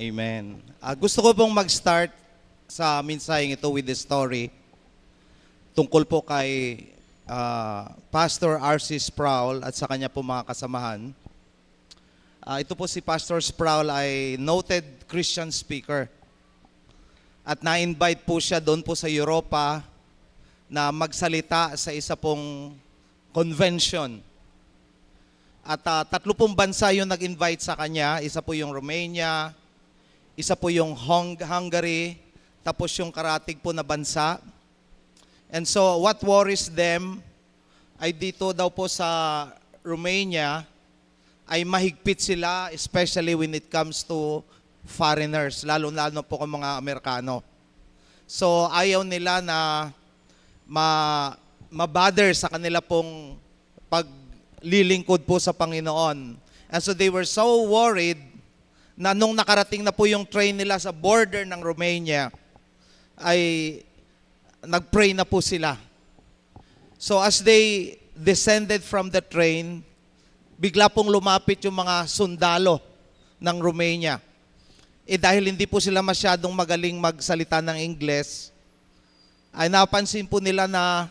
Amen. Gusto ko pong mag-start sa mensaheng ito with the story tungkol po kay Pastor R.C. Sproul at sa kanya po mga kasamahan. Ito po si Pastor Sproul ay noted Christian speaker. At na-invite po siya doon po sa Europa na magsalita sa isa pong convention. At tatlo pong bansa yung nag-invite sa kanya. Isa po yung Romania, isa po yung Hungary, tapos yung karatig po na bansa. And so what worries them ay dito daw po sa Romania ay mahigpit sila, especially when it comes to foreigners, lalo-lalo po kung mga Amerikano. So ayaw nila na mabother sa kanila pong paglilingkod po sa Panginoon. And so they were so worried na nung nakarating na po yung train nila sa border ng Romania, ay nagpray na po sila. So as they descended from the train, bigla pong lumapit yung mga sundalo ng Romania. Dahil hindi po sila masyadong magaling magsalita ng Ingles, ay napansin po nila na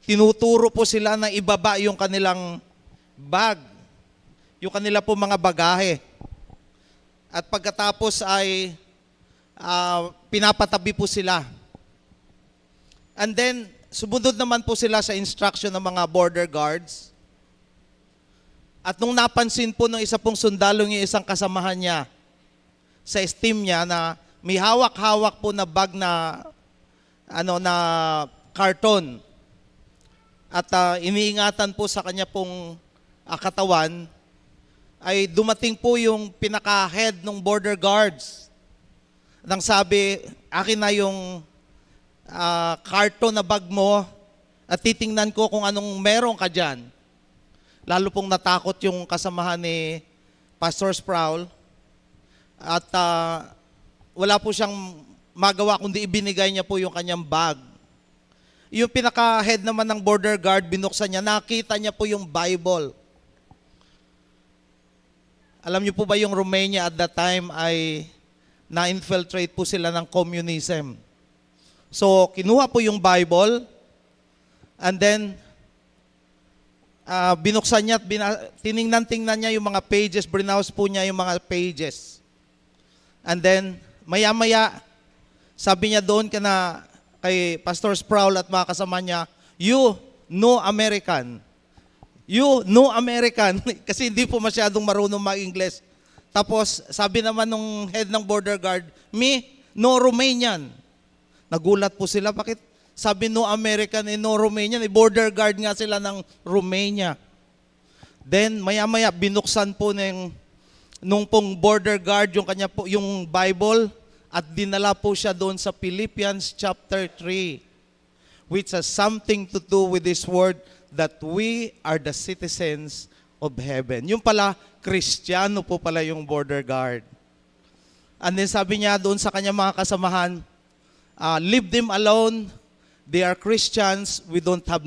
tinuturo po sila na ibaba yung kanilang bag, yung kanila po mga bagahe. At pagkatapos ay pinapatabi po sila. And then, sumunod naman po sila sa instruction ng mga border guards. At nung napansin po ng isa pong sundalo yung isang kasamahan niya, sa esteem niya na may hawak-hawak po na bag na karton. At iniingatan po sa kanya pong katawan, ay dumating po yung pinaka-head ng border guards. Nang sabi, akin na yung karton na bag mo at titingnan ko kung anong meron ka dyan. Lalo pong natakot yung kasamahan ni Pastor Sproul. At wala po siyang magawa kundi ibinigay niya po yung kanyang bag. Yung pinaka-head naman ng border guard, binuksan niya, nakita niya po yung Bible. Alam niyo po ba yung Romania at that time ay na-infiltrate po sila ng communism. So, kinuha po yung Bible and then binuksan niya at tiningnan-tingnan niya yung mga pages, browse po niya yung mga pages. And then, maya-maya, sabi niya doon kay Pastor Sproul at mga kasama niya, you, no American. You, no American. Kasi hindi po masyadong marunong mag-Ingles. Tapos, sabi naman nung head ng border guard, me, no Romanian. Nagulat po sila, bakit sabi no American no Romanian? Border guard nga sila ng Romania. Then, maya-maya, binuksan po nung pong border guard yung kanya po, yung Bible, at dinala po siya doon sa Philippians chapter 3, which has something to do with this word that we are the citizens of heaven. Yung pala, Kristiyano po pala yung border guard. And then sabi niya doon sa kanya mga kasamahan, leave them alone, they are Christians, we don't have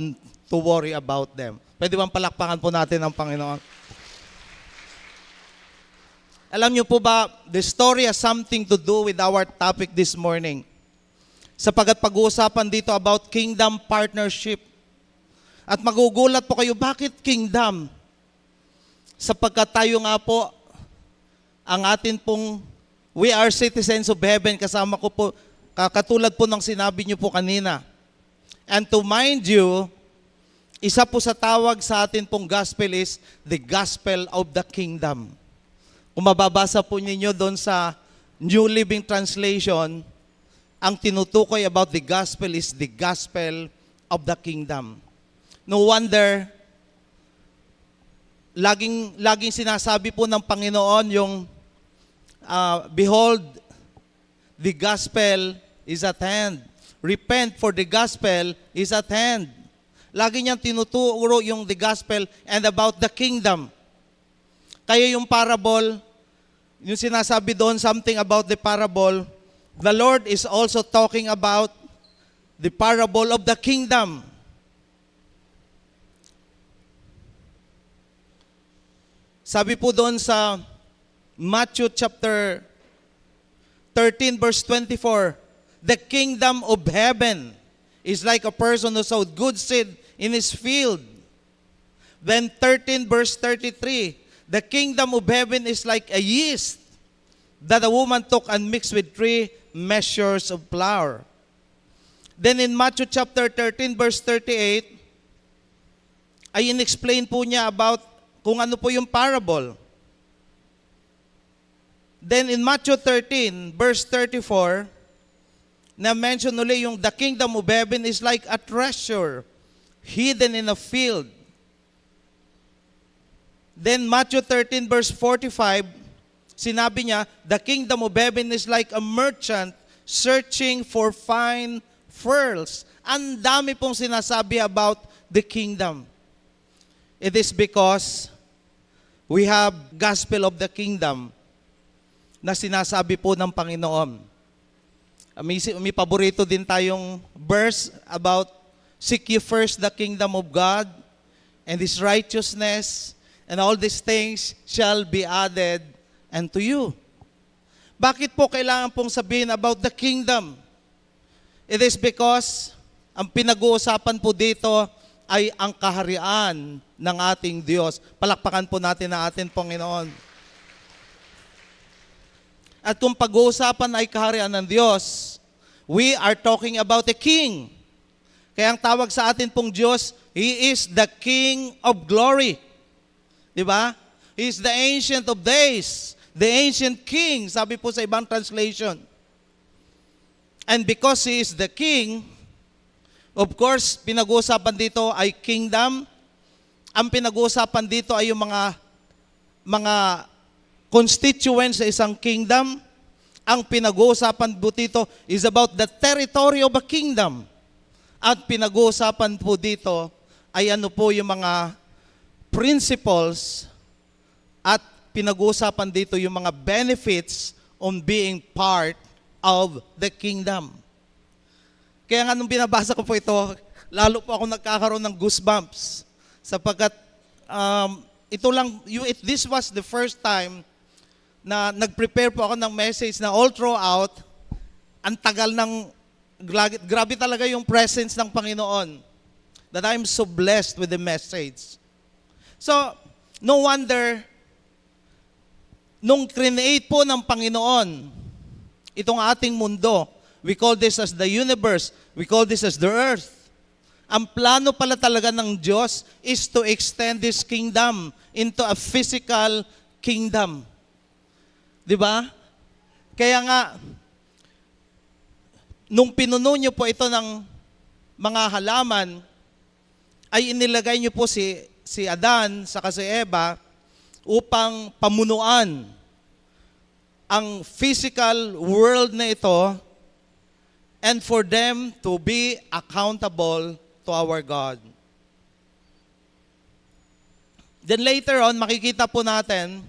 to worry about them. Pwede bang palakpakan po natin ang Panginoon? Alam niyo po ba, the story has something to do with our topic this morning. Sapagat pag-uusapan dito about kingdom partnership. At magugulat po kayo, bakit kingdom? Sapagkat tayo nga po, ang atin pong, we are citizens of heaven, kasama ko po, katulad po ng sinabi niyo po kanina. And to mind you, isa po sa tawag sa atin pong gospel is the gospel of the kingdom. Kung mababasa po ninyo doon sa New Living Translation, ang tinutukoy about the gospel is the gospel of the kingdom. No wonder, laging sinasabi po ng Panginoon yung, behold, the gospel is at hand. Repent, for the gospel is at hand. Lagi niyang tinuturo yung the gospel and about the kingdom. Kaya yung parable, yung sinasabi doon, something about the parable, the Lord is also talking about the parable of the kingdom. Sabi po doon sa Matthew chapter 13 verse 24, the kingdom of heaven is like a person who sowed good seed in his field. Then 13 verse 33, the kingdom of heaven is like a yeast that a woman took and mixed with 3 measures of flour. Then in Matthew chapter 13 verse 38, ay in-explain po niya about kung ano po yung parable. Then in Matthew 13 verse 34, na mention uli yung the kingdom of heaven is like a treasure hidden in a field. Then Matthew 13 verse 45, sinabi niya, the kingdom of heaven is like a merchant searching for fine pearls. Ang dami pong sinasabi about the kingdom. It is because we have gospel of the kingdom na sinasabi po ng Panginoon. May paborito din tayong verse about seek ye first the kingdom of God and His righteousness, and all these things shall be added unto you. Bakit po kailangan pong sabihin about the kingdom? It is because ang pinag-uusapan po dito ay ang kaharian ng ating Diyos. Palakpakan po natin ang ating Panginoon. At kung pag-uusapan ay kaharian ng Diyos, we are talking about a king. Kaya ang tawag sa atin pong Diyos, He is the King of glory. Di ba? He is the Ancient of Days, the Ancient King, sabi po sa ibang translation. And because He is the King, of course, pinag-uusapan dito ay kingdom. Ang pinag-uusapan dito ay yung mga constituents sa isang kingdom. Ang pinag-uusapan po dito is about the territory of a kingdom. At pinag-uusapan po dito ay ano po yung mga principles at pinag-uusapan dito yung mga benefits on being part of the kingdom. Kaya nga nung binabasa ko po ito, lalo po ako nagkakaroon ng goosebumps sapagkat this was the first time na nag-prepare po ako ng message na all throughout, ang tagal ng, grabe talaga yung presence ng Panginoon, that I'm so blessed with the message. So, no wonder, nung create po ng Panginoon, itong ating mundo, we call this as the universe, we call this as the earth. Ang plano pala talaga ng Diyos is to extend His kingdom into a physical kingdom. Di ba? Kaya nga, nung pinuno niyo po ito ng mga halaman, ay inilagay niyo po si Adan saka si Eva upang pamunuan ang physical world na ito and for them to be accountable to our God. Then later on, makikita po natin,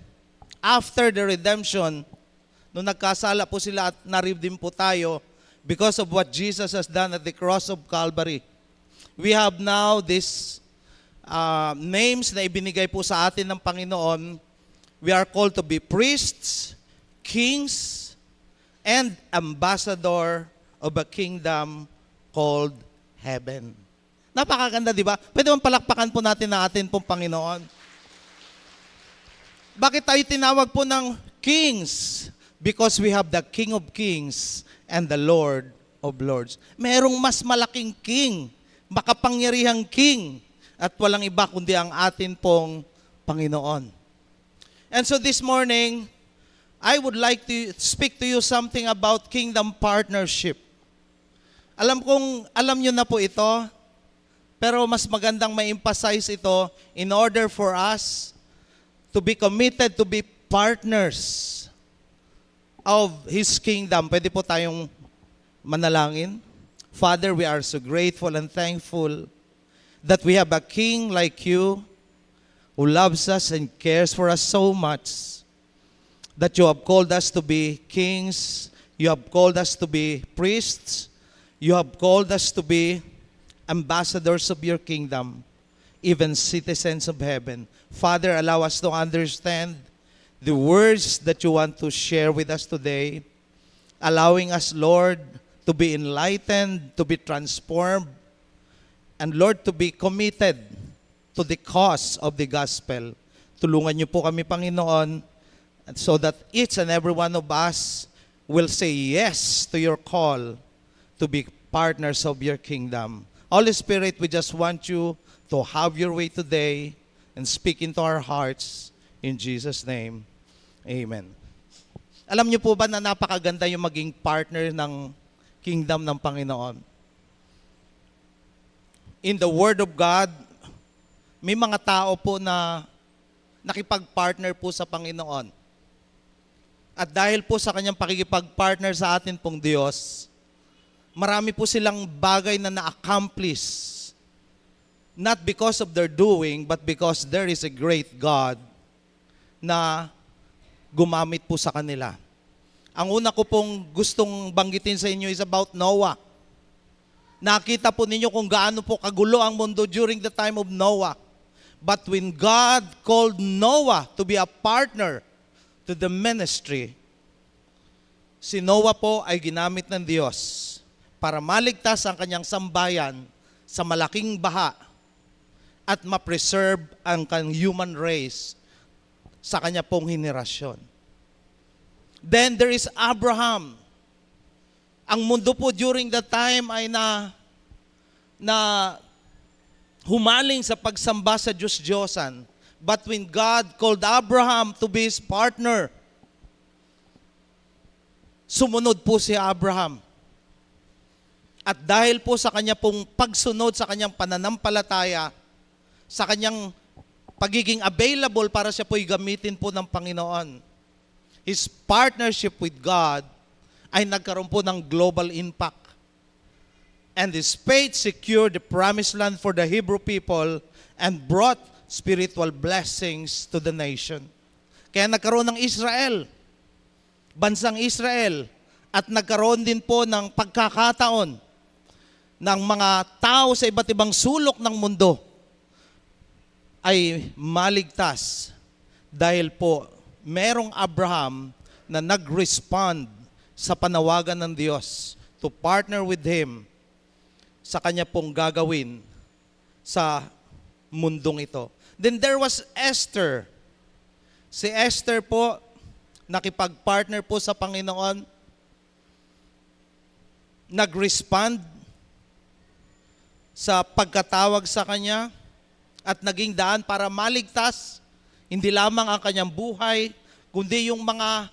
after the redemption, nung nagkasala po sila at na-redeem po tayo because of what Jesus has done at the cross of Calvary. We have now these names na ibinigay po sa atin ng Panginoon. We are called to be priests, kings, and ambassador of a kingdom called heaven. Napakaganda, di ba? Pwede bang palakpakan po natin na atin pong Panginoon? Bakit tayo tinawag po ng kings? Because we have the King of Kings and the Lord of Lords. Merong mas malaking king, makapangyarihang king, at walang iba kundi ang atin pong Panginoon. And so this morning, I would like to speak to you something about kingdom partnership. Alam nyo na po ito, pero mas magandang ma-emphasize ito in order for us to be committed to be partners of His kingdom. Pwede po tayong manalangin. Father, we are so grateful and thankful that we have a King like you who loves us and cares for us so much, that you have called us to be kings, you have called us to be priests, you have called us to be ambassadors of your kingdom, even citizens of heaven. Father, allow us to understand the words that you want to share with us today. allowing us, Lord, to be enlightened, to be transformed, and Lord, to be committed to the cause of the gospel. Tulungan niyo po kami, Panginoon, and so that each and every one of us will say yes to your call to be partners of your kingdom. Holy Spirit, we just want you to have your way today and speak into our hearts. In Jesus' name, amen. Alam niyo po ba na napakaganda yung maging partner ng kingdom ng Panginoon? In the Word of God, may mga tao po na nakipag-partner po sa Panginoon. At dahil po sa kanyang pakikipag-partner sa atin pong Diyos, marami po silang bagay na na-accomplish. Not because of their doing, but because there is a great God na gumamit po sa kanila. Ang una ko pong gustong banggitin sa inyo is about Noah. Nakita po ninyo kung gaano po kagulo ang mundo during the time of Noah. But when God called Noah to be a partner to the ministry, si Noah po ay ginamit ng Diyos para maligtas ang kanyang sambayan sa malaking baha at ma-preserve ang human race sa kanya pong henerasyon. Then there is Abraham. Ang mundo po during that time ay na humaling sa pagsamba sa Diyos-Diyosan. But when God called Abraham to be his partner, sumunod po si Abraham. At dahil po sa kanya pong pagsunod sa kanyang pananampalataya, sa kanyang pagiging available para siya po'y gamitin po ng Panginoon, his partnership with God ay nagkaroon po ng global impact. And his faith secured the promised land for the Hebrew people and brought spiritual blessings to the nation. Kaya nagkaroon ng Israel, bansang Israel, at nagkaroon din po ng pagkakataon ng mga tao sa iba't ibang sulok ng mundo ay maligtas dahil po merong Abraham na nag-respond sa panawagan ng Diyos to partner with Him sa kanya pong gagawin sa mundong ito. Then there was Esther. Si Esther po, nakipag-partner po sa Panginoon, nag-respond sa pagkatawag sa kanya at naging daan para maligtas hindi lamang ang kanyang buhay, kundi yung mga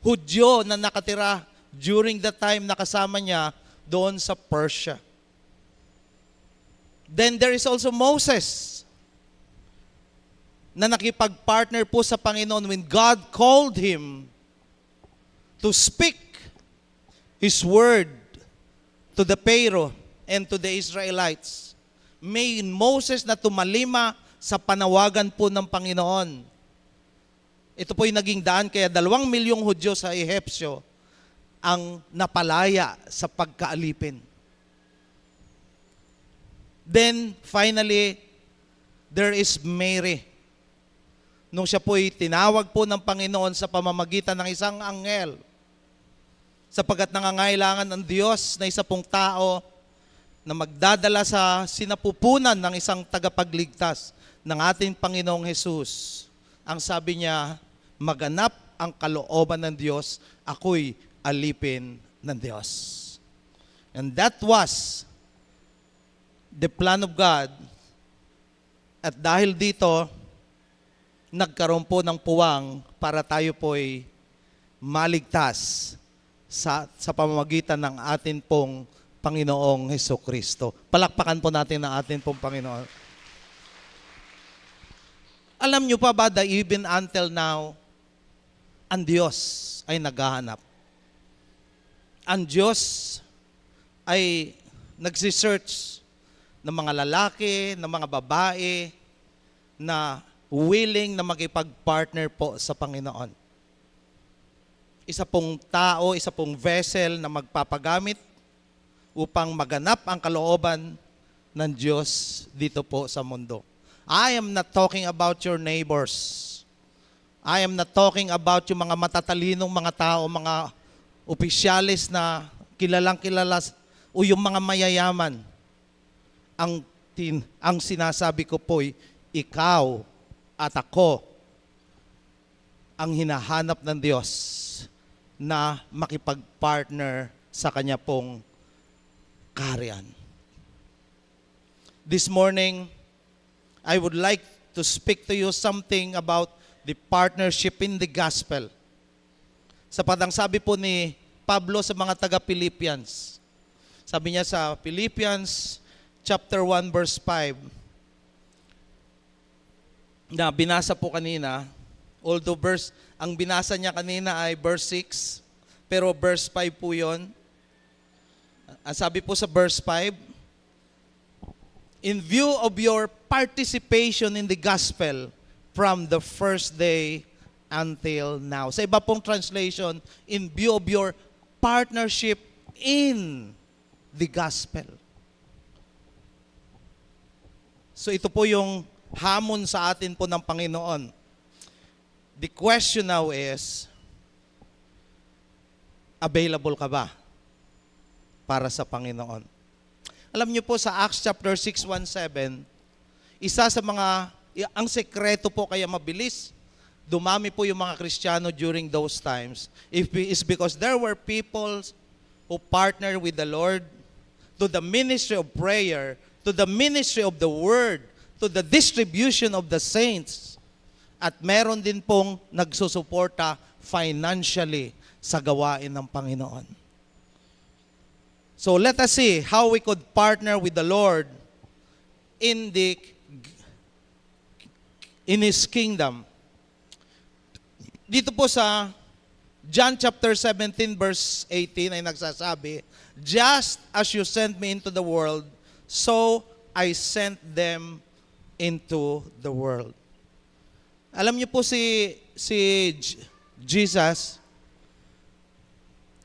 Hudyo na nakatira during the time na kasama niya doon sa Persia. Then there is also Moses na nakipag-partner po sa Panginoon when God called him to speak His word to the Pharaoh and to the Israelites. May Moses na tumalima sa panawagan po ng Panginoon. Ito po yung naging daan kaya 2 milyong Hudyo sa Ehipsyo ang napalaya sa pagkaalipin. Then, finally, there is Mary. Nung siya po'y tinawag po ng Panginoon sa pamamagitan ng isang anghel, sapagkat nangangailangan ng Diyos na isa pong tao na magdadala sa sinapupunan ng isang tagapagligtas ng ating Panginoong Hesus. Ang sabi niya, maganap ang kalooban ng Diyos, ako'y alipin ng Diyos. And that was the plan of God. At dahil dito, nagkaroon po ng puwang para tayo po'y maligtas sa pamamagitan ng atin pong Panginoong Hesukristo. Palakpakan po natin ang atin pong Panginoon. Alam nyo pa ba that even until now, ang Diyos ay naghahanap. Ang Diyos ay nagsisearch ng mga lalaki, ng mga babae na willing na makipag-partner po sa Panginoon. Isa pong tao, isa pong vessel na magpapagamit upang maganap ang kalooban ng Diyos dito po sa mundo. I am not talking about your neighbors. I am not talking about yung mga matatalinong mga tao, mga opisyalis na kilalang kilala o yung mga mayayaman, ang sinasabi ko po'y ikaw at ako ang hinahanap ng Diyos na makipag-partner sa Kanya pong kaharian. This morning, I would like to speak to you something about the partnership in the gospel. Sapat ang sabi po ni Pablo sa mga taga-Philippians. Sabi niya sa Philippians chapter 1 verse 5, na binasa po kanina, although ang binasa niya kanina ay verse 6, pero verse 5 po yun. Ang sabi po sa verse 5, in view of your participation in the gospel from the first day until now. Sa iba pong translation, in view of your partnership in the gospel. So ito po yung hamon sa atin po ng Panginoon. The question now is, available ka ba para sa Panginoon? Alam niyo po sa Acts chapter 6:1-7, isa sa mga, ang sekreto po kaya mabilis dumami po yung mga Kristiyano during those times is because there were people who partnered with the Lord to the ministry of prayer, to the ministry of the word, to the distribution of the saints. At meron din pong nagsusuporta financially sa gawain ng Panginoon. So let us see how we could partner with the Lord in His kingdom. Dito po sa John chapter 17 verse 18 ay nagsasabi, just as you sent me into the world, so I sent them into the world. Alam niyo po si Jesus,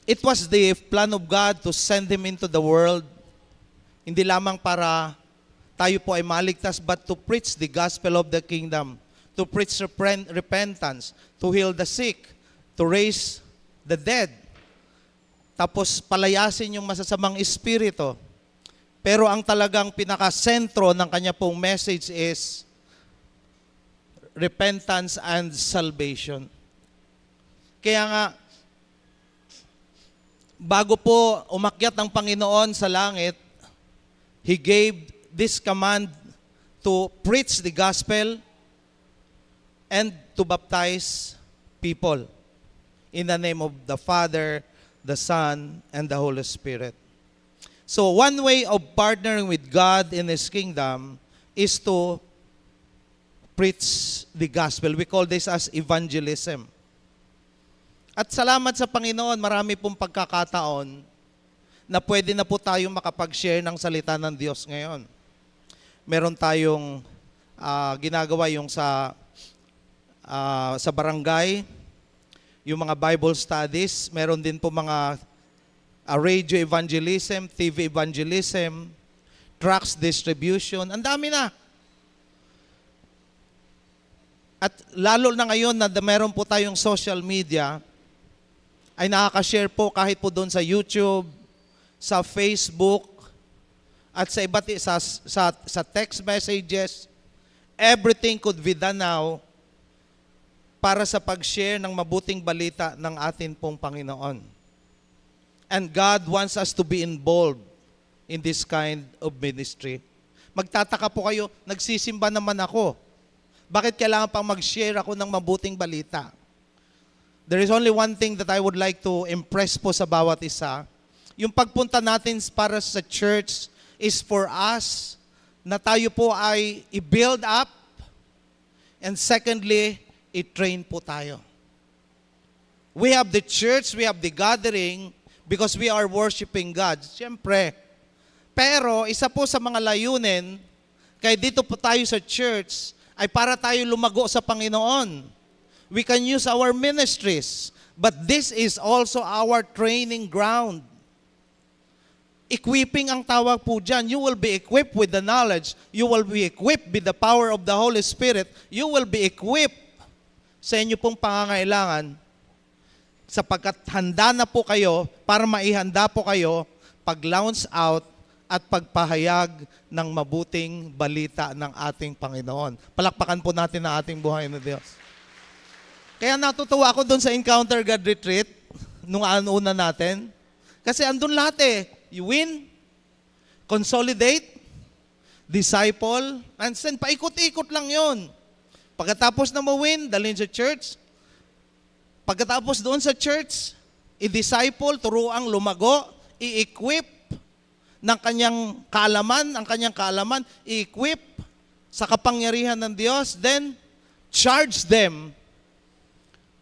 it was the plan of God to send Him into the world, hindi lamang para tayo po ay maligtas, but to preach the gospel of the kingdom, to preach repentance, to heal the sick, to raise the dead, tapos palayasin yung masasamang espiritu. Pero ang talagang pinaka-sentro ng kanya pong message is repentance and salvation. Kaya nga, bago po umakyat ang Panginoon sa langit, He gave this command to preach the gospel and to baptize people in the name of the Father, the Son, and the Holy Spirit. So one way of partnering with God in His kingdom is to preach the gospel. We call this as evangelism. At salamat sa Panginoon, marami pong pagkakataon na pwede na po tayong makapag-share ng salita ng Diyos ngayon. Meron tayong ginagawa yung sa barangay, yung mga Bible studies, meron din po mga radio evangelism, TV evangelism, tracts distribution, ang dami na. At lalo na ngayon na meron po tayong social media, ay nakaka-share po kahit po doon sa YouTube, sa Facebook, at sa iba't sa text messages. Everything could be done now para sa pag-share ng mabuting balita ng atin pong Panginoon. And God wants us to be involved in this kind of ministry. Magtataka po kayo, nagsisimba naman ako. Bakit kailangan pang mag-share ako ng mabuting balita? There is only one thing that I would like to impress po sa bawat isa. Yung pagpunta natin para sa church is for us na tayo po ay i-build up, and secondly, i-train po tayo. We have the church, we have the gathering because we are worshiping God. Siyempre. Pero isa po sa mga layunin, kaya dito po tayo sa church, ay para tayo lumago sa Panginoon. We can use our ministries, but this is also our training ground. Equipping ang tawag po dyan. You will be equipped with the knowledge. You will be equipped with the power of the Holy Spirit. You will be equipped sa inyo pong pangangailangan sapagkat handa na po kayo para maihanda po kayo pag-launch out at pagpahayag ng mabuting balita ng ating Panginoon. Palakpakan po natin ang ating buhay na Diyos. Kaya natutuwa ako doon sa Encounter God Retreat, nung una natin. Kasi andun lahat eh. You win, consolidate, disciple, and send. Paikot-ikot lang yon. Pagkatapos na ma-win, dalhin sa church. Pagkatapos doon sa church, i-disciple, turuang lumago, i-equip ng kanyang kaalaman, ang kanyang kaalaman, i-equip sa kapangyarihan ng Diyos, then charge them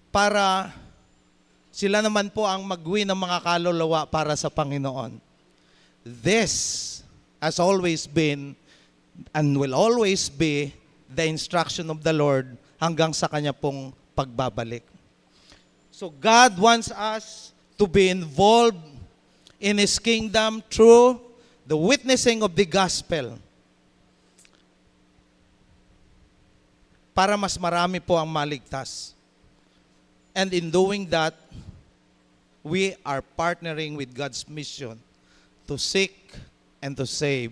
para sila naman po ang mag-win ng mga kaluluwa para sa Panginoon. This has always been and will always be the instruction of the Lord hanggang sa kanya pong pagbabalik. So God wants us to be involved in His kingdom through the witnessing of the gospel. Para mas marami po ang maligtas. And in doing that, we are partnering with God's mission to seek and to save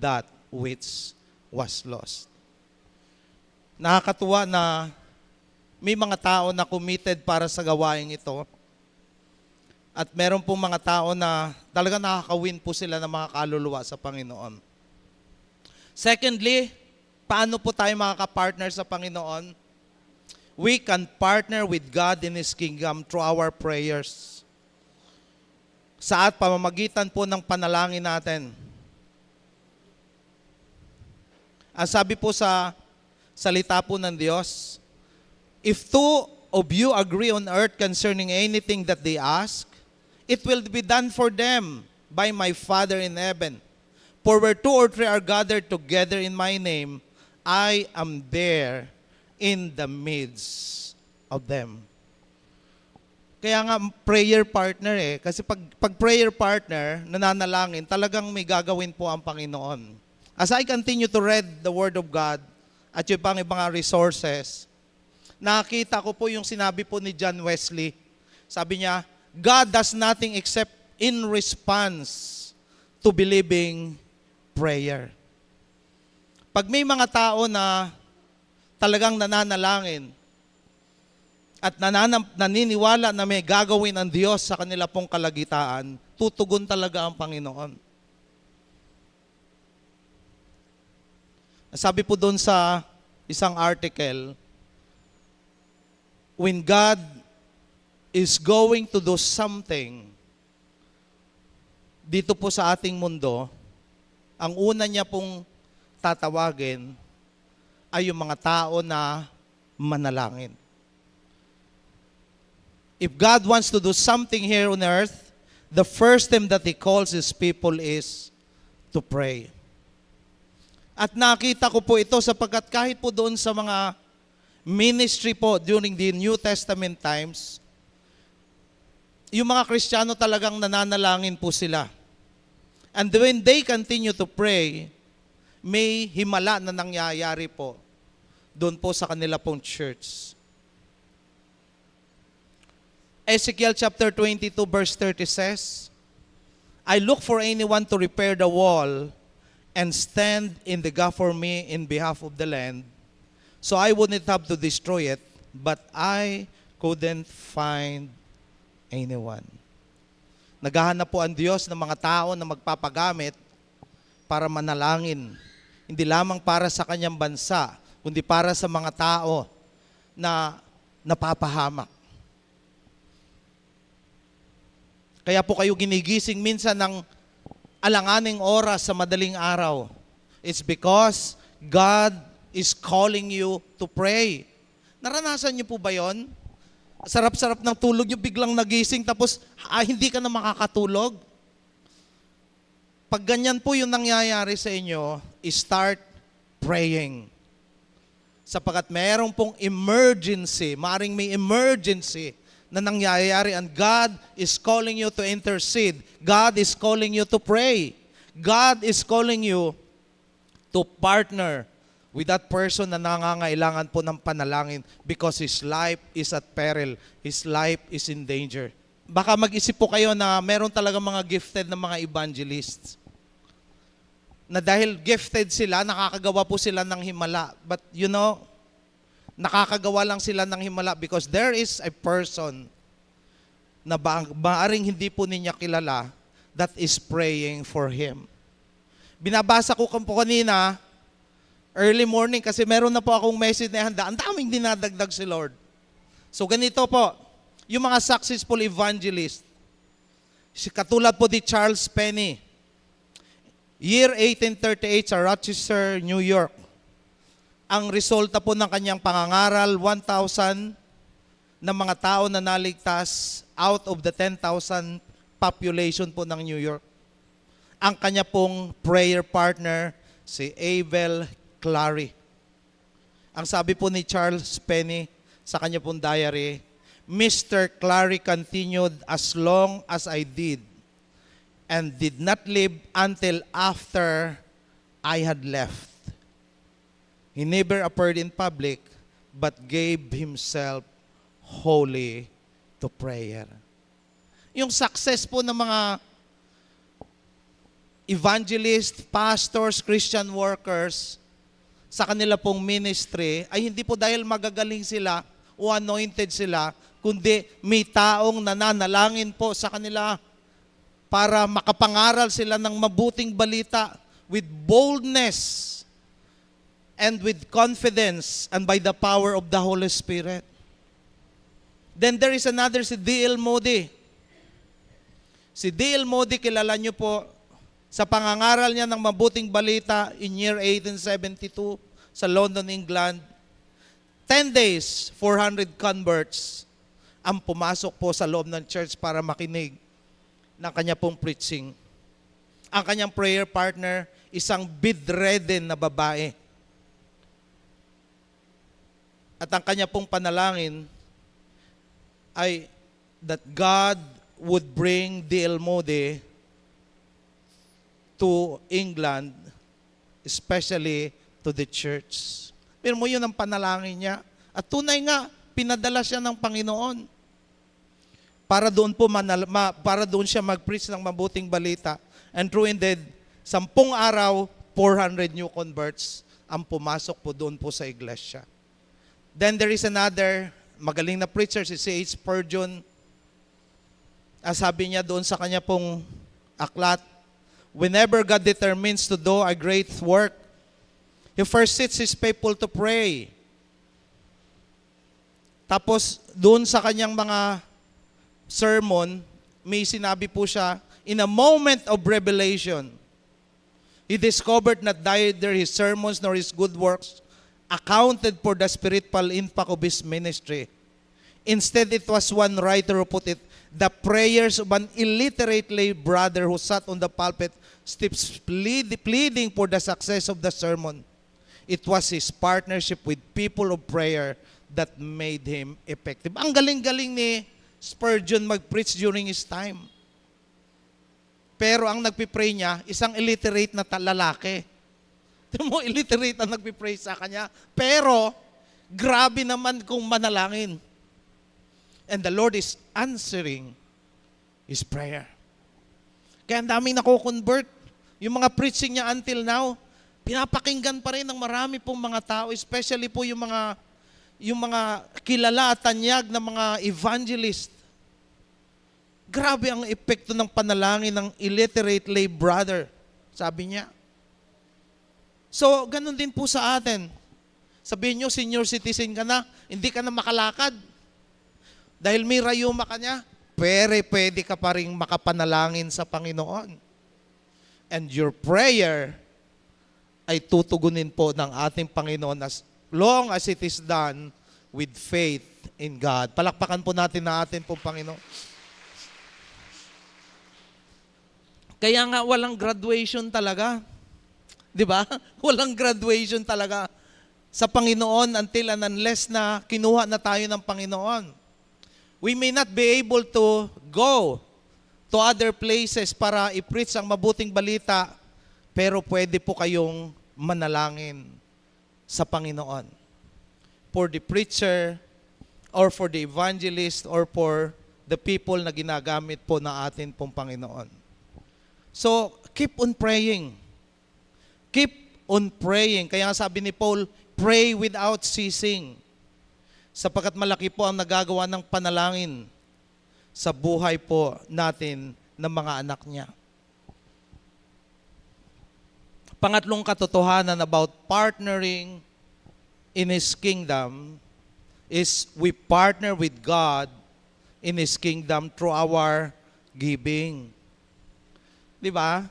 that which was lost. Nakakatuwa na may mga tao na committed para sa gawain ito. At meron pong mga tao na talaga nakakawin po sila ng mga kaluluwa sa Panginoon. Secondly, paano po tayo makaka-partner sa Panginoon? We can partner with God in His kingdom through our prayers. Sa pamamagitan po ng panalangin natin. Ang sabi po sa salita po ng Diyos, if two of you agree on earth concerning anything that they ask, it will be done for them by my Father in heaven. For where two or three are gathered together in my name, I am there in the midst of them. Kaya nga prayer partner eh. Kasi pag prayer partner, nananalangin, talagang may gagawin po ang Panginoon. As I continue to read the Word of God at yung pang ibang resources, nakita ko po yung sinabi po ni John Wesley. Sabi niya, God does nothing except in response to believing prayer. Pag may mga tao na talagang nananalangin at naniniwala na may gagawin ang Diyos sa kanila pong kalagitaan, tutugon talaga ang Panginoon. Sabi po doon sa isang article, when God is going to do something dito po sa ating mundo, ang una niya pong tatawagin ay yung mga tao na manalangin. If God wants to do something here on earth, the first thing that He calls His people is to pray. At nakita ko po ito sapagkat kahit po doon sa mga ministry po during the New Testament times, yung mga Kristiyano talagang nananalangin po sila. And when they continue to pray, may himala na nangyayari po doon po sa kanila pong church. Ezekiel chapter 22 verse 30 says, I look for anyone to repair the wall and stand in the gap for me in behalf of the land, so I wouldn't have to destroy it, but I couldn't find anyone. Naghahanap po ang Diyos ng mga tao na magpapagamit para manalangin. Hindi lamang para sa kanyang bansa, kundi para sa mga tao na napapahamak. Kaya po kayo ginigising minsan ng alanganing oras sa madaling araw. It's because God is calling you to pray. Naranasan niyo po ba yon? Sarap-sarap ng tulog niyo, biglang nagising tapos hindi ka na makakatulog. Pag ganyan po yung nangyayari sa inyo, start praying. Sapagkat mayroong pong emergency, maaaring may emergency na nangyayari and God is calling you to intercede. God is calling you to pray. God is calling you to partner with that person na nangangailangan po ng panalangin because his life is at peril, his life is in danger. Baka mag-isip po kayo na meron talaga mga gifted na mga evangelists. Na dahil gifted sila, nakakagawa po sila ng himala. But you know, nakakagawa lang sila ng himala because there is a person na maaring hindi po niya kilala that is praying for him. Binabasa ko po kanina, early morning, kasi meron na po akong message na handa. Ang daming dinadagdag si Lord. So ganito po, yung mga successful evangelist, katulad po ni Charles Finney, year 1838 sa Rochester, New York. Ang resulta po ng kanyang pangangaral, 1,000 na mga tao na naligtas out of the 10,000 population po ng New York. Ang kanya pong prayer partner, si Abel Clary. Ang sabi po ni Charles Finney sa kanya pong diary, Mr. Clary continued as long as I did and did not live until after I had left. He never appeared in public but gave himself wholly to prayer. Yung success po ng mga evangelists, pastors, Christian workers sa kanila pong ministry ay hindi po dahil magagaling sila o anointed sila, kundi may taong nananalangin po sa kanila para makapangaral sila ng mabuting balita with boldness and with confidence and by the power of the Holy Spirit. Then there is another, si D.L. Moody. Si D.L. Moody, kilala niyo po, sa pangangaral niya ng mabuting balita in year 1872 sa London, England, 10 days, 400 converts ang pumasok po sa loob ng church para makinig ng kanya pong preaching. Ang kanyang prayer partner, isang bedridden na babae. At ang kanya pong panalangin ay that God would bring D.L. Moody to England, especially to the church. Pero mo yun ang panalangin niya. At tunay nga, pinadala siya ng Panginoon para doon po para doon siya mag-preach ng mabuting balita. And true indeed, 10 araw, 400 new converts ang pumasok po doon po sa iglesia. Then there is another magaling na preacher, si C.H. Spurgeon. Sabi niya doon sa kanya pong aklat, whenever God determines to do a great work, He first sits His people to pray. Tapos, doon sa kanyang mga sermon, may sinabi po siya, in a moment of revelation, He discovered not neither His sermons nor His good works accounted for the spiritual impact of His ministry. Instead, it was one writer who put it, the prayers of an illiterate lay brother who sat on the pulpit steps pleading for the success of the sermon. It was his partnership with people of prayer that made him effective. Ang galing-galing ni Spurgeon mag-preach during his time. Pero ang nagpipray niya, isang illiterate na lalaki. Tignan mo, illiterate ang nagpipray sa kanya. Pero, grabe naman kung manalangin. And the Lord is answering his prayer. Kaya ang daming nako-convert. Yung mga preaching niya until now, pinapakinggan pa rin ng marami pong mga tao, especially po yung mga kilala at tanyag na mga evangelist. Grabe ang epekto ng panalangin ng illiterate lay brother, sabi niya. So, ganun din po sa atin. Sabihin nyo, senior citizen ka na, hindi ka na makalakad. Dahil may rayuma ka niya, pwede ka pa rin makapanalangin sa Panginoon. And your prayer ay tutugunin po ng ating Panginoon as long as it is done with faith in God. Palakpakan po natin na atin po, Panginoon. Kaya nga walang graduation talaga. Di ba? Walang graduation talaga sa Panginoon until and unless na kinuha na tayo ng Panginoon. We may not be able to go to other places para i-preach ang mabuting balita, pero pwede po kayong manalangin sa Panginoon. For the preacher, or for the evangelist, or for the people na ginagamit po na atin pong Panginoon. So, keep on praying. Keep on praying. Kaya sabi ni Paul, pray without ceasing. Sapagkat malaki po ang nagagawa ng panalangin sa buhay po natin ng mga anak niya. Pangatlong katotohanan about partnering in His kingdom is we partner with God in His kingdom through our giving. Di ba?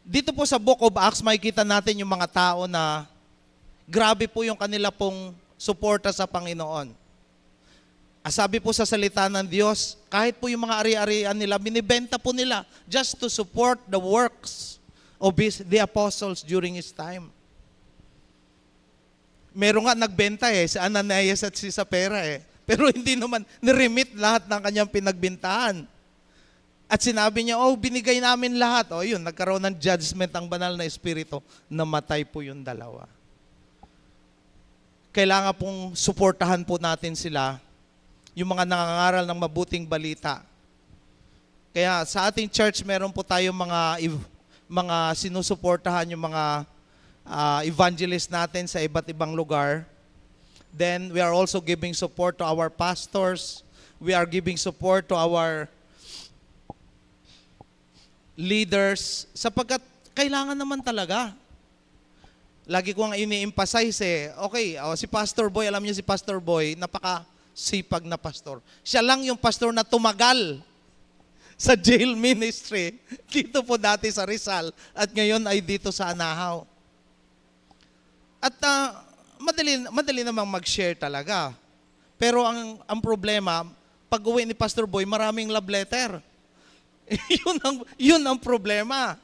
Dito po sa Book of Acts, makikita natin yung mga tao na grabe po yung kanila pong suporta sa Panginoon. Sabi po sa salita ng Diyos, kahit po yung mga ari-arian nila, binibenta po nila just to support the works of the apostles during His time. Meron nga nagbenta si Ananias at si Sapphira pero hindi naman niremit lahat ng kanyang pinagbintahan. At sinabi niya, binigay namin lahat. Yun, nagkaroon ng judgment ang banal na espiritu, namatay po yung dalawa. Kailangan pong suportahan po natin sila, yung mga nangangaral ng mabuting balita. Kaya sa ating church, meron po tayong mga sinusuportahan yung mga evangelist natin sa iba't ibang lugar. Then, we are also giving support to our pastors. We are giving support to our leaders, sapagkat kailangan naman talaga. Lagi ko nga ini-emphasize si Pastor Boy, alam niyo si Pastor Boy, napaka-sipag na pastor. Siya lang yung pastor na tumagal sa jail ministry, dito po dati sa Rizal, at ngayon ay dito sa Anahaw. At madali namang mag-share talaga. Pero ang problema, pag uwi ni Pastor Boy, maraming love letter. yun ang problema.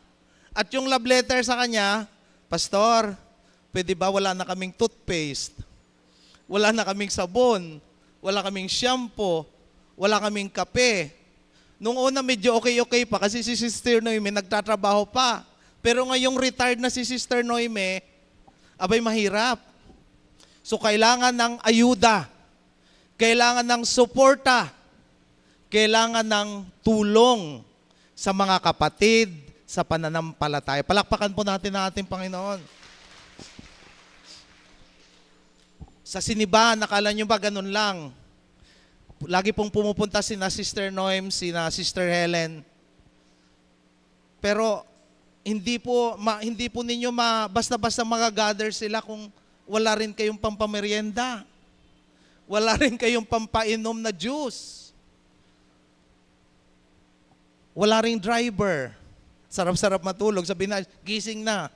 At yung love letter sa kanya, Pastor, pwede ba wala na kaming toothpaste? Wala na kaming sabon? Wala kaming shampoo? Wala kaming kape? Nung una medyo okay pa kasi si Sister Noime nagtatrabaho pa. Pero ngayong retired na si Sister Noime, abay mahirap. So kailangan ng ayuda. Kailangan ng suporta. Kailangan ng tulong sa mga kapatid, sa pananampalataya. Palakpakan po natin ang ating Panginoon. Sa sinibahan, nakala nyo ba ganun lang? Lagi pong pumupunta sina Sister Noem, sina Sister Helen. Pero hindi po ninyo basta-basta magagather sila kung wala rin kayong pampamerienda. Wala rin kayong pampainom na juice. Wala ring driver. Sarap-sarap matulog. Sabi na, gising na.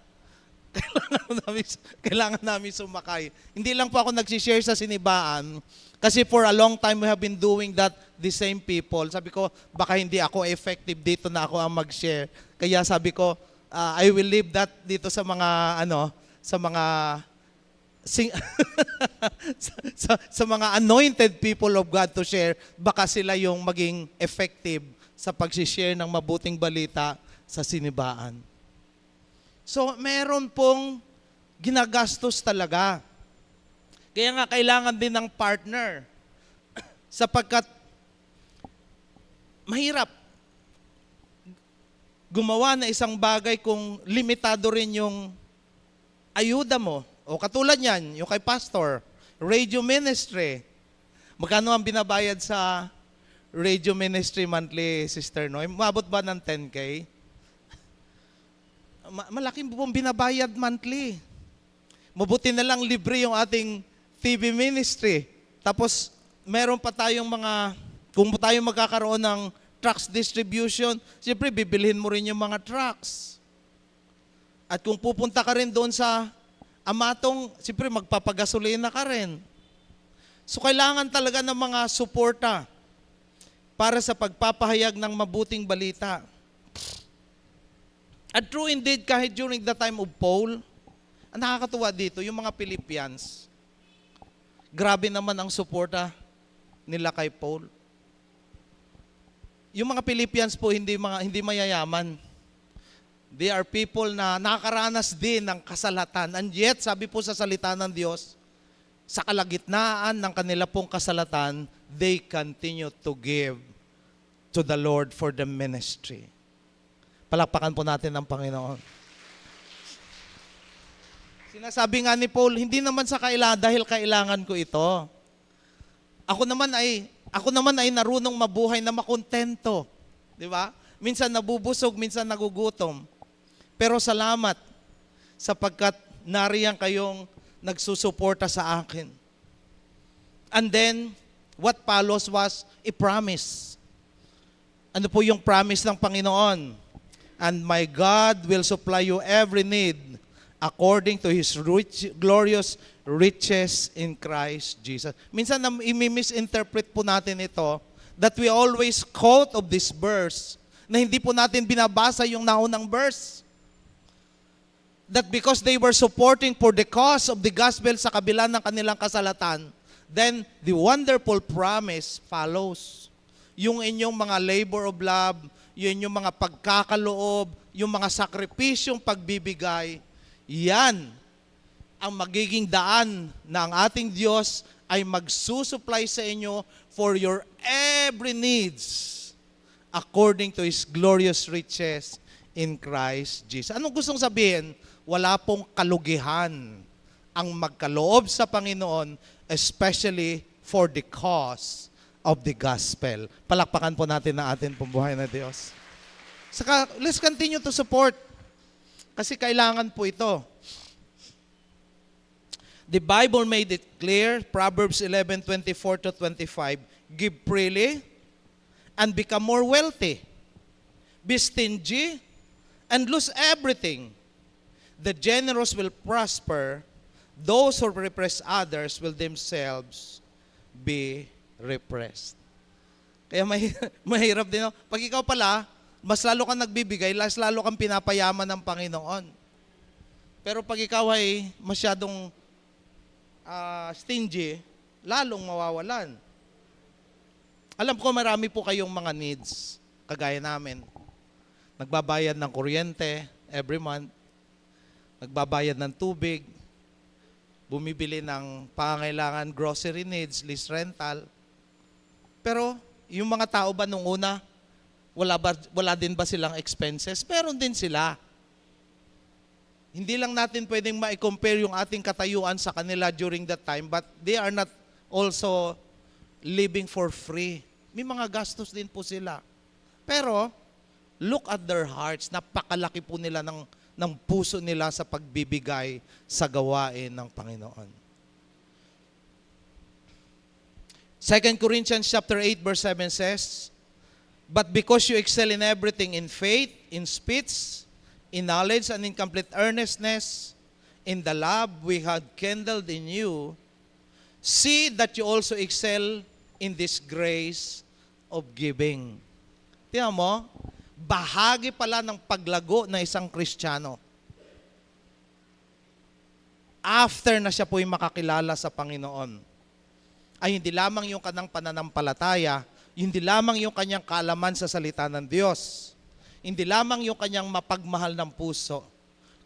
Kailangan namin sumakay. Hindi lang po ako nagsishare sa sinibaan. Kasi for a long time, we have been doing that, the same people. Sabi ko, baka hindi ako effective dito na ako ang mag-share. Kaya sabi ko, I will leave that dito sa mga, sa mga anointed people of God to share. Baka sila yung maging effective sa pag-share ng mabuting balita sa sinibaan. So, meron pong ginagastos talaga. Kaya nga, kailangan din ng partner. Sapagkat, mahirap gumawa na isang bagay kung limitado rin yung ayuda mo. O katulad yan, yung kay pastor, radio ministry. Magkano ang binabayad sa radio ministry monthly, Sister Noy? Umabot ba ng 10K? Malaking pong binabayad monthly. Mabuti na lang libre yung ating TV ministry. Tapos, meron pa tayong kung tayo magkakaroon ng trucks distribution, siyempre bibilhin mo rin yung mga trucks. At kung pupunta ka rin doon sa Amatong, siyempre magpapagasolina ka rin. So, kailangan talaga ng mga suporta para sa pagpapahayag ng mabuting balita. At true indeed, kahit during the time of Paul, ang nakakatuwa dito, yung mga Philippians, grabe naman ang suporta nila kay Paul. Yung mga Philippians po, hindi mayayaman. They are people na nakakaranas din ng kasalatan. And yet, sabi po sa salita ng Diyos, sa kalagitnaan ng kanila pong kasalatan, they continue to give to the Lord for the ministry. Palakpakan po natin ng Panginoon. Sinasabi nga ni Paul, hindi naman sa kailangan, dahil kailangan ko ito. Ako naman ay narunong mabuhay na makontento. Di ba? Minsan nabubusog, minsan nagugutom. Pero salamat sapagkat nariyan kayong nagsusuporta sa akin. And then, what follows was a promise. Ano po yung promise ng Panginoon? And my God will supply you every need according to His glorious riches in Christ Jesus. Minsan i-misinterpret po natin ito that we always quote of this verse na hindi po natin binabasa yung naunang verse. That because they were supporting for the cause of the gospel sa kabila ng kanilang kasalatan, then the wonderful promise follows. Yung inyong mga labor of love, yung inyong mga pagkakaloob, yung mga sakripisyong pagbibigay, yan ang magiging daan na ang ating Diyos ay magsusupply sa inyo for your every needs according to His glorious riches in Christ Jesus. Anong gustong sabihin? Wala pong kalugihan ang magkaloob sa Panginoon, especially for the cause of the gospel. Palakpakan po natin ang atin pong buhay na Diyos. Saka, let's continue to support. Kasi kailangan po ito. The Bible made it clear, Proverbs 11:24 to 25, give freely and become more wealthy. Be stingy and lose everything. The generous will prosper. Those who repress others will themselves be repressed. Kaya mahirap din. Pag ikaw pala, mas lalo kang nagbibigay, mas lalo kang pinapayaman ng Panginoon. Pero pag ikaw ay masyadong stingy, lalong mawawalan. Alam ko marami po kayong mga needs, kagaya namin. Nagbabayad ng kuryente every month, nagbabayad ng tubig, bumibili ng pangangailangan, grocery needs, lease rental. Pero yung mga tao ba nung una, wala din ba silang expenses? Meron din sila. Hindi lang natin pwedeng ma-compare yung ating katayuan sa kanila during that time, but they are not also living for free. May mga gastos din po sila. Pero, look at their hearts. Napakalaki po nila ng puso nila sa pagbibigay sa gawain ng Panginoon. 2 Corinthians chapter 8 verse 7 says, but because you excel in everything, in faith, in speech, in knowledge, and in complete earnestness, in the love we had kindled in you, see that you also excel in this grace of giving. Tingnan mo, bahagi pala ng paglago ng isang Kristiyano. After na siya po'y makakilala sa Panginoon, ay hindi lamang yung kanyang pananampalataya, hindi lamang yung kanyang kaalaman sa salita ng Diyos, hindi lamang yung kanyang mapagmahal ng puso,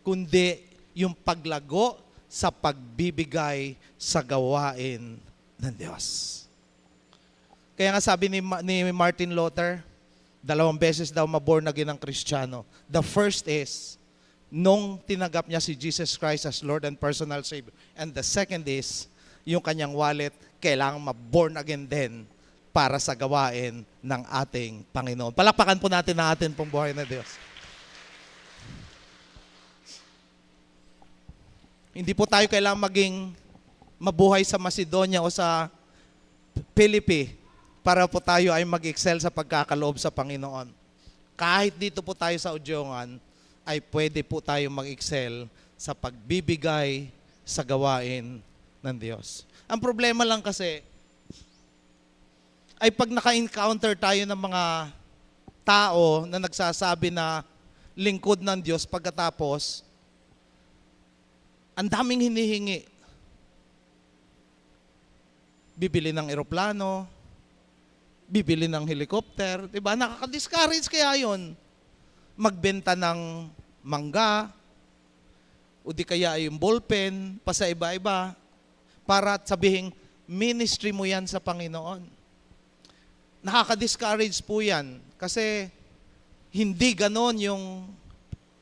kundi yung paglago sa pagbibigay sa gawain ng Diyos. Kaya nga sabi ni Martin Luther, 2 beses daw ma-born again ang Kristiyano. The first is, nung tinanggap niya si Jesus Christ as Lord and personal Savior. And the second is, yung kanyang wallet, kailangang ma-born again din para sa gawain ng ating Panginoon. Palakpakan po natin ang ating pong buhay na Diyos. Hindi po tayo kailangang maging mabuhay sa Macedonia o sa Philippi para po tayo ay mag-excel sa pagkakaloob sa Panginoon. Kahit dito po tayo sa Udjongan, ay pwede po tayo mag-excel sa pagbibigay sa gawain ng Diyos. Ang problema lang kasi, ay pag naka-encounter tayo ng mga tao na nagsasabi na lingkod ng Diyos, pagkatapos, ang daming hinihingi. Bibili ng eroplano, bibili ng helicopter, diba? Nakaka-discourage kaya yun. Magbenta ng mangga, o di kaya yung ballpen, pa sa iba-iba, para sabihin, ministry mo yan sa Panginoon. Nakaka-discourage po yan, kasi hindi ganon yung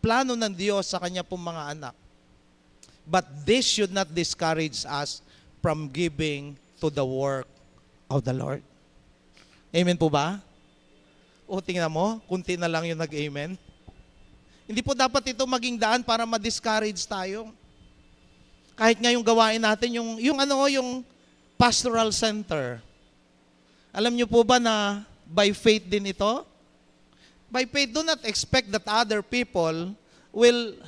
plano ng Diyos sa Kanya pong mga anak. But this should not discourage us from giving to the work of the Lord. Amen po ba? O tingnan mo, kunti na lang yung nag-amen. Hindi po dapat ito maging daan para ma-discourage tayo. Kahit nga yung gawain natin, yung pastoral center. Alam niyo po ba na by faith din ito? By faith, do not expect that other people will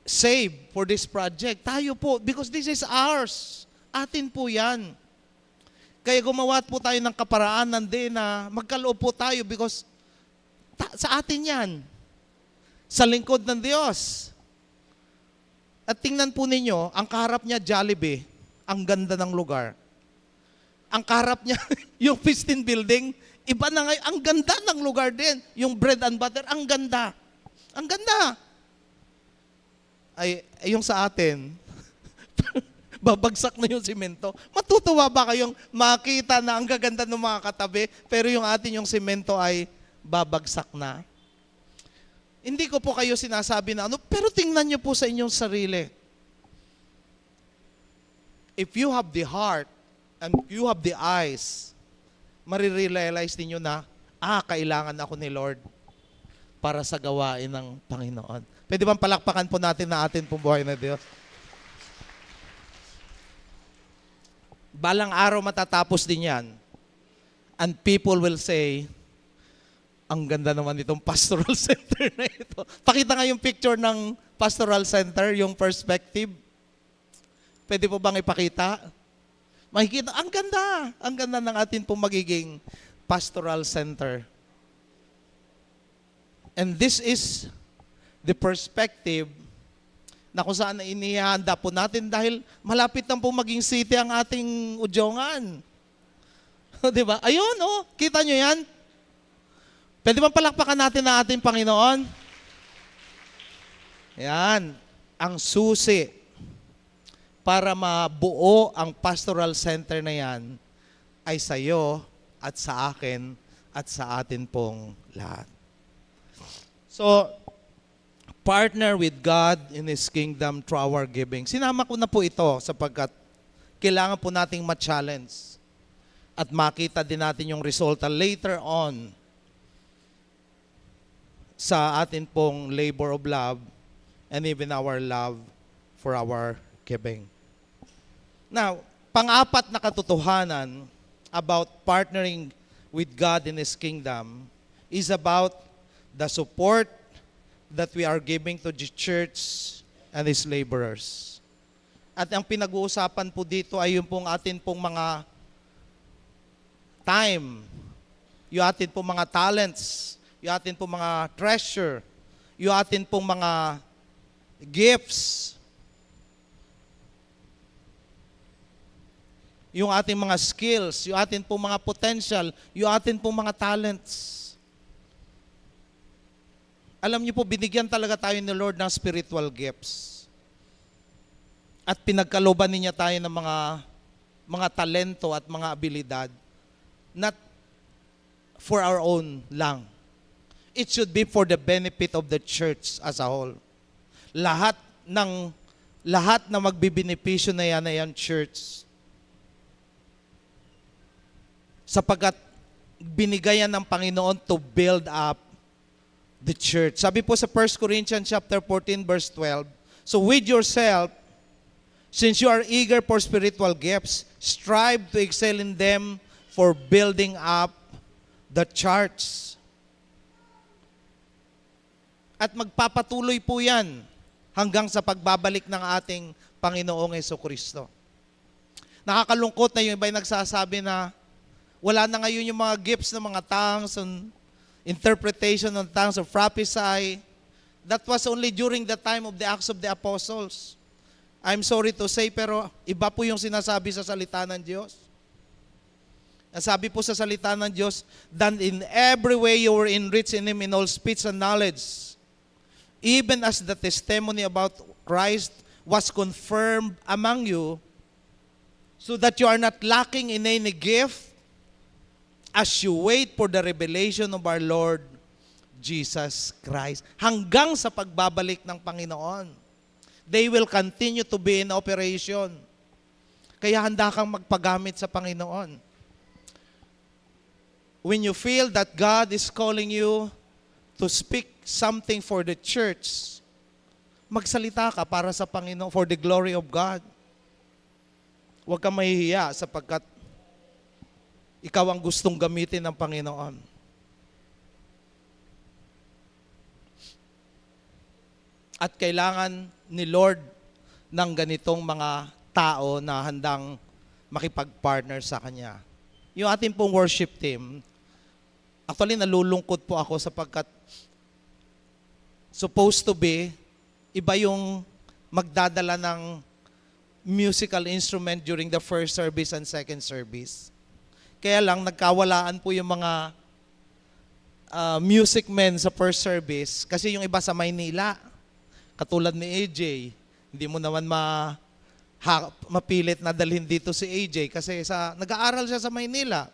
save for this project. Tayo po, because this is ours. Atin po yan. Kaya gumawa po tayo ng kaparaanan din na magkaloob po tayo because sa atin yan. Sa lingkod ng Diyos. At tingnan po ninyo, ang kaharap niya Jollibee, ang ganda ng lugar. Ang kaharap niya, yung 15 building, iba na ngayon, ang ganda ng lugar din. Yung bread and butter, ang ganda. Ang ganda. Ay yung sa atin, babagsak na yung simento. Matutuwa ba kayong makita na ang gaganda ng mga katabi, pero yung atin yung simento ay babagsak na? Hindi ko po kayo sinasabi na pero tingnan nyo po sa inyong sarili. If you have the heart and you have the eyes, marirealize ninyo na, kailangan ako ni Lord para sa gawain ng Panginoon. Pwede bang palakpakan po natin na atin pong buhay na Diyos? Balang araw matatapos din yan. And people will say, ang ganda naman itong pastoral center na ito. Pakita nga yung picture ng pastoral center, yung perspective. Pwede po bang ipakita? Makikita, ang ganda ng atin pong magiging pastoral center. And this is the perspective na kung saan inihanda po natin dahil malapit na po maging city ang ating Udjongan. Diba? Ayun, kita nyo yan? Pwede bang palakpakan natin na ating Panginoon? Yan, ang susi para mabuo ang pastoral center na yan ay sa iyo at sa akin at sa atin pong lahat. So, partner with God in His kingdom through our giving. Sinama ko na po ito sapagkat kailangan po nating ma-challenge at makita din natin yung resulta later on sa atin pong labor of love and even our love for our giving. Now, pang-apat na katotohanan about partnering with God in His kingdom is about the support that we are giving to the church and His laborers. At ang pinag-uusapan po dito ay yung pong atin pong mga time, yung atin pong mga talents, yung atin pong mga treasure, yung atin pong mga gifts, yung ating mga skills, yung atin pong mga potential, yung atin pong mga talents. Alam niyo po, binigyan talaga tayo ni Lord ng spiritual gifts. At pinagkalooban niya tayo ng mga talento at mga abilidad. Not for our own lang. It should be for the benefit of the church as a whole. Lahat na magbibenepisyo na yan church. Sapagkat binigayan ng Panginoon to build up the church. Sabi po sa 1 Corinthians chapter 14 verse 12, so with yourself, since you are eager for spiritual gifts, strive to excel in them for building up the church. At magpapatuloy po yan hanggang sa pagbabalik ng ating Panginoong Jesucristo. Nakakalungkot na yung iba yung nagsasabi na wala na ngayon yung mga gifts ng mga tongues and interpretation of tongues of prophesy. That was only during the time of the Acts of the Apostles. I'm sorry to say, pero iba po yung sinasabi sa salita ng Diyos. Ang sabi po sa salita ng Diyos, that in every way you were enriched in Him in all speech and knowledge, even as the testimony about Christ was confirmed among you, so that you are not lacking in any gift as you wait for the revelation of our Lord Jesus Christ. Hanggang sa pagbabalik ng Panginoon, they will continue to be in operation. Kaya handa kang magpagamit sa Panginoon. When you feel that God is calling you to speak something for the church, magsalita ka para sa Panginoon, for the glory of God. Huwag kang mahihiya sapagkat ikaw ang gustong gamitin ng Panginoon. At kailangan ni Lord ng ganitong mga tao na handang makipag-partner sa Kanya. Yung ating pong worship team, actually nalulungkot po ako sapagkat supposed to be, iba yung magdadala ng musical instrument during the first service and second service. Kaya lang, nagkawalaan po yung mga music men sa first service kasi yung iba sa Maynila, katulad ni AJ, hindi mo naman mapilit na dalhin dito si AJ kasi nag-aaral siya sa Maynila.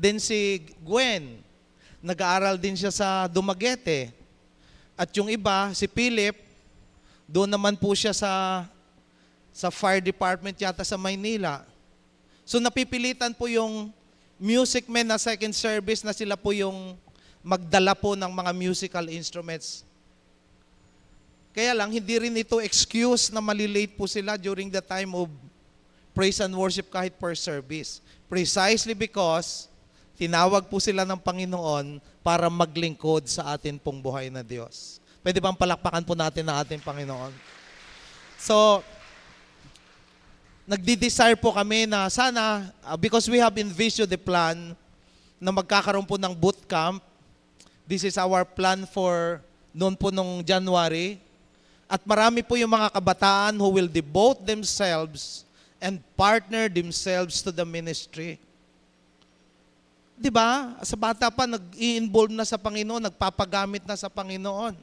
Then si Gwen, nag-aaral din siya sa Dumaguete. At yung iba, si Philip, doon naman po siya sa fire department yata sa Maynila. So napipilitan po yung music men na second service na sila po yung magdala po ng mga musical instruments. Kaya lang, hindi rin ito excuse na malilate po sila during the time of praise and worship kahit per service. Precisely because tinawag po sila ng Panginoon para maglingkod sa atin pong buhay na Diyos. Pwede bang palakpakan po natin ang ating Panginoon? So, nagdi-desire po kami na sana, because we have envisioned the plan na magkakaroon po ng boot camp. This is our plan for noon po nung January. At marami po yung mga kabataan who will devote themselves and partner themselves to the ministry. Diba? Sa bata pa, nag-i-involve na sa Panginoon, nagpapagamit na sa Panginoon.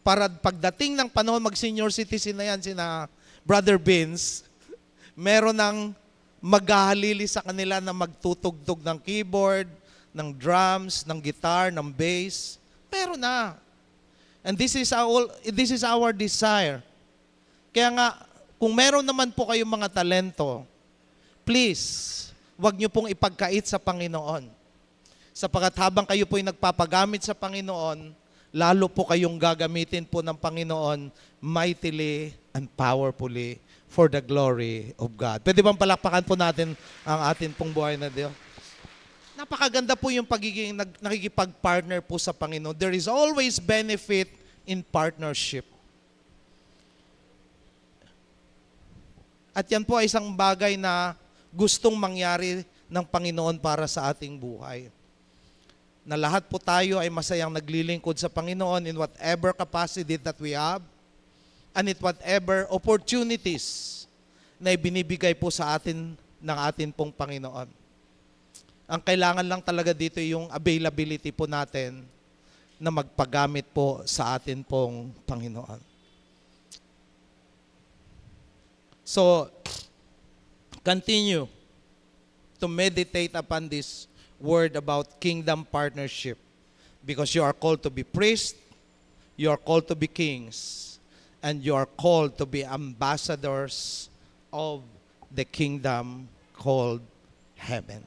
Para pagdating ng panahon, mag-senior citizen na yan, sina Brother Vince, meron ng maghahalili sa kanila na magtutugtog ng keyboard, ng drums, ng guitar, ng bass. Meron na. And this is our desire. Kaya nga, kung meron naman po kayong mga talento, please, wag niyo pong ipagkait sa Panginoon. Sapagkat habang kayo po'y nagpapagamit sa Panginoon, lalo po kayong gagamitin po ng Panginoon mightily and powerfully for the glory of God. Pwede bang palakpakan po natin ang atin pong buhay na Diyos? Napakaganda po yung pagiging nakikipag-partner po sa Panginoon. There is always benefit in partnership. At yan po ay isang bagay na gustong mangyari ng Panginoon para sa ating buhay. Na lahat po tayo ay masayang naglilingkod sa Panginoon in whatever capacity that we have and in whatever opportunities na ibinibigay po sa atin ng atin pong Panginoon. Ang kailangan lang talaga dito yung availability po natin na magpagamit po sa atin pong Panginoon. So, continue to meditate upon this word about kingdom partnership because you are called to be priests, you are called to be kings, and you are called to be ambassadors of the kingdom called heaven.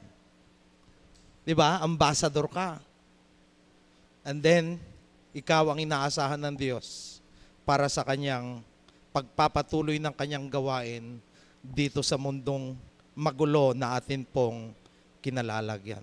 Diba? Ambassador ka. And then, ikaw ang inaasahan ng Diyos para sa kanyang pagpapatuloy ng kanyang gawain dito sa mundong magulo na atin pong kinalalagyan.